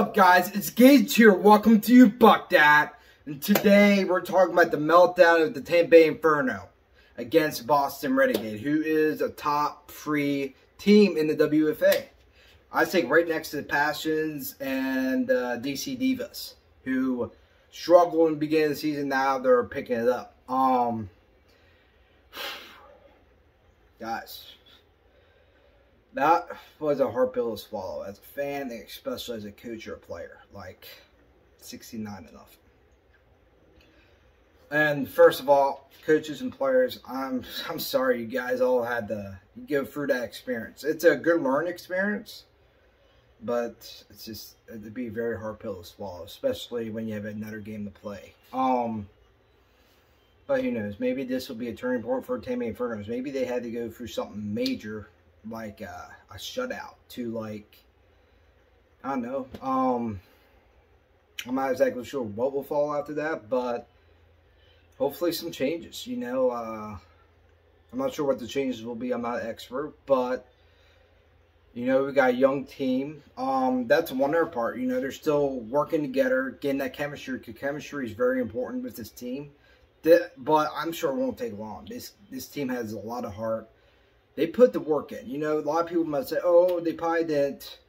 up, guys? It's Gage here. Welcome to you, Buck Dat. And today we're talking about the meltdown of the Tampa Bay Inferno against Boston Renegades, who is a top 3 team in the WFA. I think right next to the Passions and DC Divas, who struggled in the beginning of the season. Now they're picking it up. Guys, that was a hard pill to swallow as a fan, and especially as a coach or a player. Like 69 enough. And first of all, coaches and players, I'm sorry you guys all had to go through that experience. It's a good learning experience, but it's just, it'd be a very hard pill to swallow, especially when you have another game to play. But who knows? Maybe this will be a turning point for Tampa Bay Infernos. Maybe they had to go through something major, like a shutout to, like, I don't know. I'm not exactly sure what will fall after that, but hopefully some changes. You know, I'm not sure what the changes will be. I'm not an expert, but you know, we got a young team. That's one other part. You know, they're still working together, getting that chemistry. Because chemistry is very important with this team. But I'm sure it won't take long. This team has a lot of heart. They put the work in. You know, a lot of people might say, "Oh, they probably didn't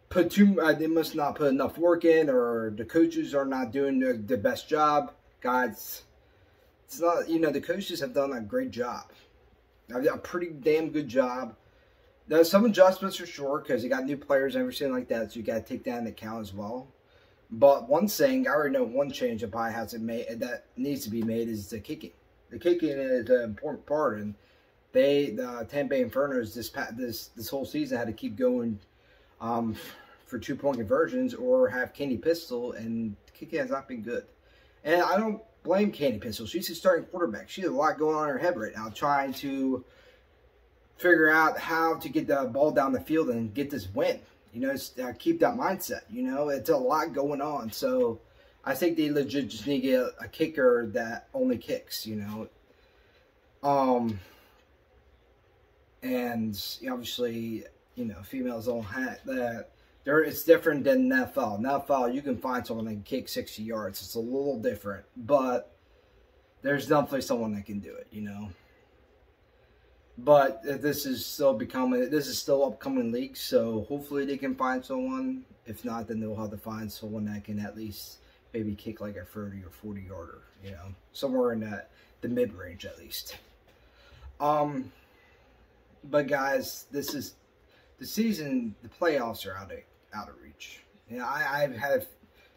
put they must not put enough work in, or the coaches are not doing the best job." Guys, it's not. You know, the coaches have done a great job. A pretty damn good job. There's some adjustments for sure, because you got new players and everything like that, so you got to take that into account as well. But one thing, I already know one change that probably hasn't made, that needs to be made, is the kicking. The kicking is an important part, and the Tampa Bay Infernos this whole season had to keep going for 2-point conversions or have Candy Pistol, and kicking has not been good. And I don't blame Candy Pistol. She's a starting quarterback. She has a lot going on in her head right now, trying to figure out how to get the ball down the field and get this win. You know, keep that mindset. You know, it's a lot going on. So I think they legit just need to get a kicker that only kicks, you know. And obviously, you know, females don't have that. It's different than NFL. NFL, you can find someone that can kick 60 yards. It's a little different. But there's definitely someone that can do it, you know. But this is still upcoming league, so hopefully they can find someone. If not, then they'll have to find someone that can at least maybe kick like a 30 or 40 yarder, you know, somewhere in the mid range at least. But guys, this is the season. The playoffs are out of reach. You know,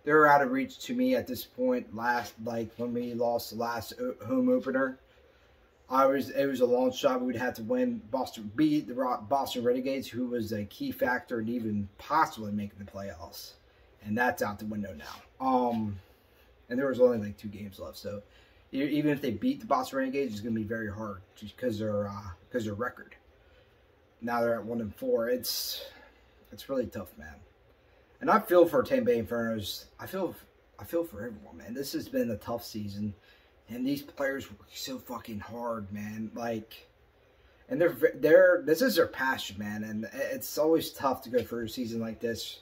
they're out of reach to me at this point. Like when we lost the last home opener. It was a long shot. We'd have to beat the Boston Renegades, who was a key factor in even possibly making the playoffs, and that's out the window now. And there was only like 2 games left, so even if they beat the Boston Renegades, it's going to be very hard just because their record. Now they're at 1-4. It's really tough, man. And I feel for Tampa Bay Infernos. I feel for everyone, man. This has been a tough season. And these players work so fucking hard, man. Like, and this is their passion, man. And it's always tough to go through a season like this.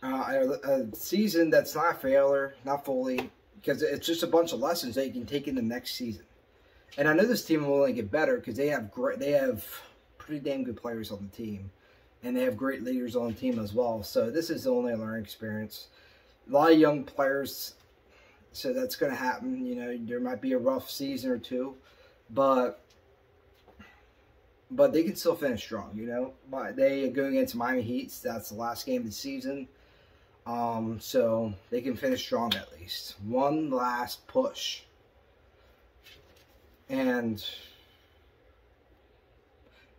A season that's not a failure, not fully, because it's just a bunch of lessons that you can take in the next season. And I know this team will only get better because they have pretty damn good players on the team, and they have great leaders on the team as well. So this is the only learning experience. A lot of young players. So that's going to happen. You know, there might be a rough season or two, but they can still finish strong, you know. But they are going against Miami Heat. That's the last game of the season. So they can finish strong at least. One last push. And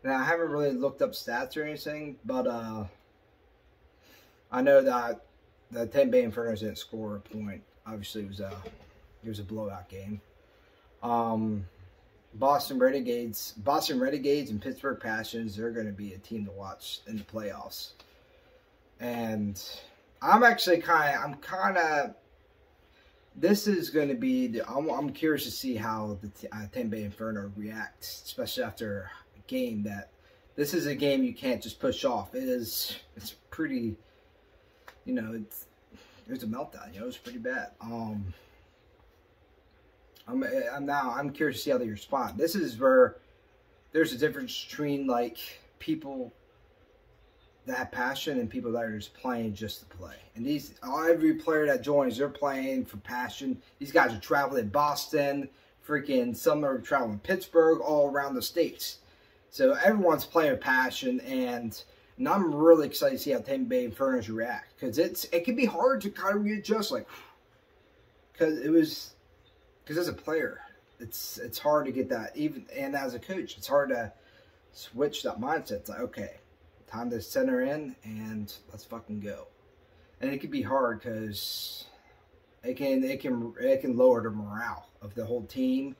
now I haven't really looked up stats or anything, but I know that the Tampa Bay Infernos didn't score a point. Obviously, it was a blowout game. Boston Renegades, and Pittsburgh Passions, they're going to be a team to watch in the playoffs. And I'm kind of. This is going to be. I'm curious to see how the Tampa Bay Inferno reacts, especially after a game that. This is a game you can't just push off. It's pretty you know, it was a meltdown. You know, it was pretty bad. I'm curious to see how they respond. This is where there's a difference between like people that have passion and people that are just playing just to play. And every player that joins, they're playing for passion. These guys are traveling in Boston, freaking some are traveling Pittsburgh, all around the states. So everyone's playing with passion, and I'm really excited to see how Tampa Bay Infernos react, because it can be hard to kind of readjust, like, because as a player, it's hard to get that, even, and as a coach, it's hard to switch that mindset. It's like, okay, time to center in and let's fucking go. And it can be hard because it can lower the morale of the whole team.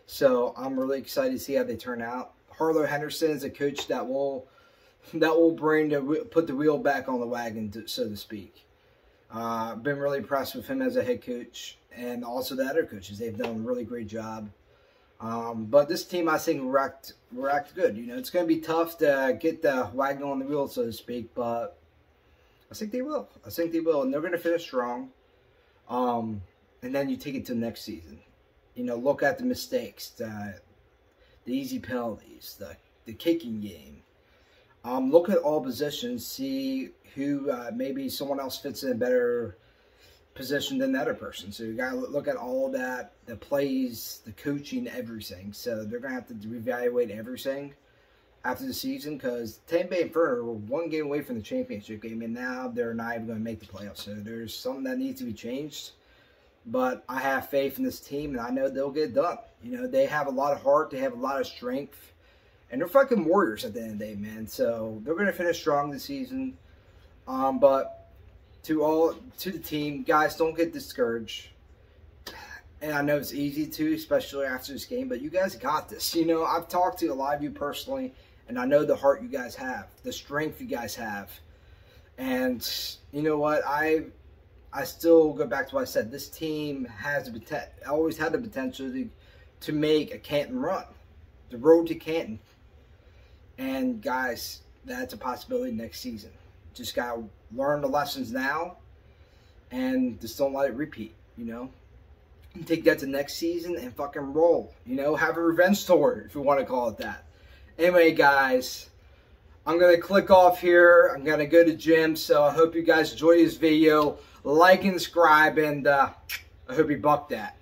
So I'm really excited to see how they turn out. Harlow Henderson is a coach that will put the wheel back on the wagon, so to speak. Been really impressed with him as a head coach, and also the other coaches. They've done a really great job. But this team, I think, will act good. You know, it's going to be tough to get the wagon on the wheel, so to speak, but I think they will. I think they will, and they're going to finish strong. And then you take it to the next season. You know, look at the mistakes, the easy penalties, the kicking game. Look at all positions, see who maybe someone else fits in a better position than the other person. So you got to look at all that, the plays, the coaching, everything. So they're going to have to reevaluate everything after the season, because Tampa Bay Inferno were one game away from the championship game, and now they're not even going to make the playoffs. So there's something that needs to be changed. But I have faith in this team, and I know they'll get it done. You know, they have a lot of heart. They have a lot of strength. And they're fucking warriors at the end of the day, man. So they're going to finish strong this season. But to the team, guys, don't get discouraged. And I know it's easy to, especially after this game, but you guys got this. You know, I've talked to a lot of you personally, and I know the heart you guys have, the strength you guys have. And you know what? I still go back to what I said. This team has always had the potential to make a Canton run, the road to Canton. And guys, that's a possibility next season. Just gotta learn the lessons now, and just don't let it repeat. You know, and take that to next season and fucking roll. You know, have a revenge story if you want to call it that. Anyway, guys, I'm gonna click off here. I'm gonna go to gym. So I hope you guys enjoy this video. Like and subscribe, and I hope you buck that.